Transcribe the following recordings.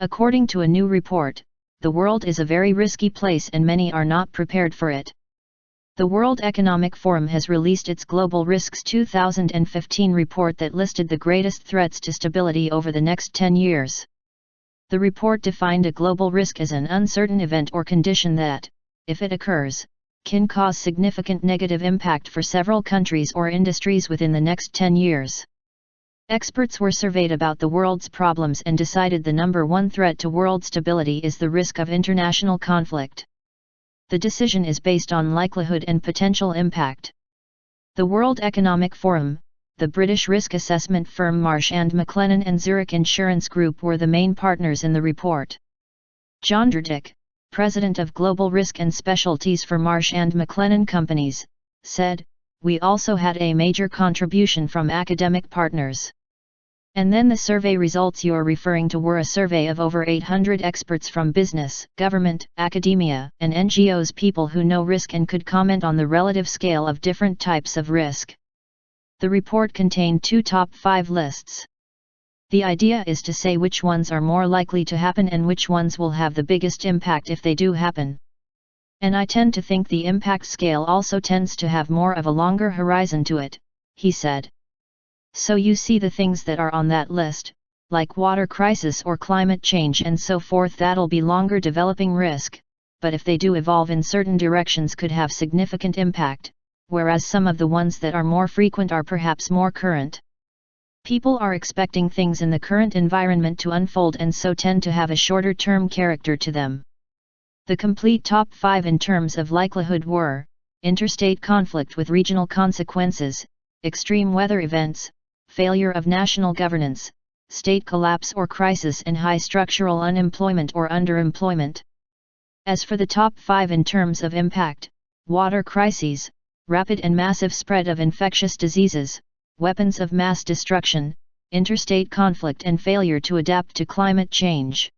According to a new report, the world is a very risky place and many are not prepared for it. The World Economic Forum has released its Global Risks 2015 report that listed the greatest threats to stability over the next 10 years. The report defined a global risk as an uncertain event or condition that, if it occurs, can cause significant negative impact for several countries or industries within the next 10 years. Experts were surveyed about the world's problems and decided the number one threat to world stability is the risk of international conflict. The decision is based on likelihood and potential impact. The World Economic Forum, the British risk assessment firm Marsh McLennan and Zurich Insurance Group were the main partners in the report. John Drzik, president of Global Risk and Specialties for Marsh McLennan Companies, said, "We also had a major contribution from academic partners." And then the survey results you're referring to were a survey of over 800 experts from business, government, academia, and NGOs, people who know risk and could comment on the relative scale of different types of risk. The report contained two top 5 lists. The idea is to say which ones are more likely to happen and which ones will have the biggest impact if they do happen. And I tend to think the impact scale also tends to have more of a longer horizon to it, he said. So you see the things that are on that list, like water crisis or climate change and so forth, that'll be longer developing risk, but if they do evolve in certain directions could have significant impact, whereas some of the ones that are more frequent are perhaps more current. People are expecting things in the current environment to unfold and so tend to have a shorter-term character to them. The complete top 5 in terms of likelihood were: interstate conflict with regional consequences, extreme weather events, failure of national governance, state collapse or crisis, and high structural unemployment or underemployment. As for the top 5 in terms of impact, water crises, rapid and massive spread of infectious diseases, weapons of mass destruction, interstate conflict, and failure to adapt to climate change.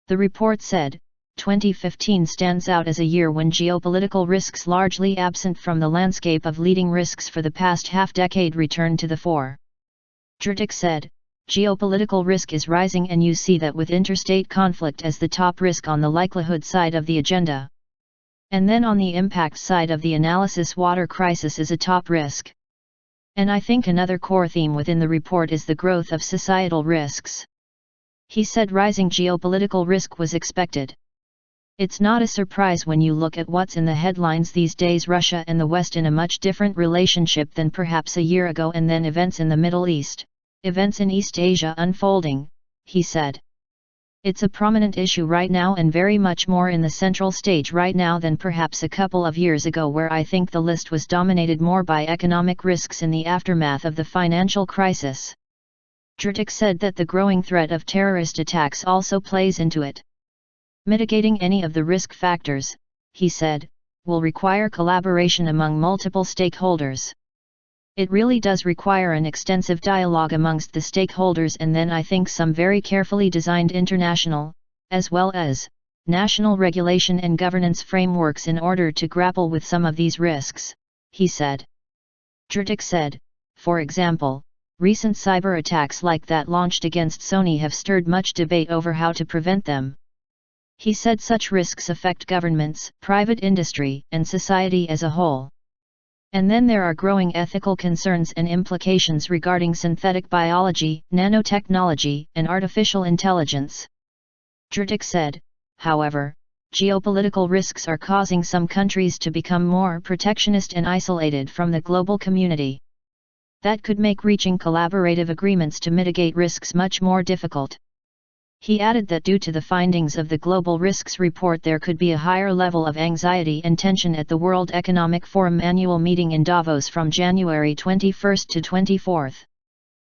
The report said, 2015 stands out as a year when geopolitical risks largely absent from the landscape of leading risks for the past half-decade returned to the fore. Drzik said, geopolitical risk is rising and you see that with interstate conflict as the top risk on the likelihood side of the agenda. And then on the impact side of the analysis, water crisis is a top risk. And I think another core theme within the report is the growth of societal risks. He said rising geopolitical risk was expected. It's not a surprise when you look at what's in the headlines these days: Russia and the West in a much different relationship than perhaps a year ago, and then events in the Middle East, events in East Asia unfolding, he said. It's a prominent issue right now and very much more in the central stage right now than perhaps a couple of years ago, where I think the list was dominated more by economic risks in the aftermath of the financial crisis. Drzik said that the growing threat of terrorist attacks also plays into it. Mitigating any of the risk factors, he said, will require collaboration among multiple stakeholders. It really does require an extensive dialogue amongst the stakeholders, and then I think some very carefully designed international, as well as national regulation and governance frameworks in order to grapple with some of these risks, he said. Drzik said, for example, recent cyber attacks like that launched against Sony have stirred much debate over how to prevent them. He said such risks affect governments, private industry, and society as a whole. And then there are growing ethical concerns and implications regarding synthetic biology, nanotechnology, and artificial intelligence. Drzik said, however, geopolitical risks are causing some countries to become more protectionist and isolated from the global community. That could make reaching collaborative agreements to mitigate risks much more difficult. He added that due to the findings of the Global Risks Report, there could be a higher level of anxiety and tension at the World Economic Forum annual meeting in Davos from January 21 to 24.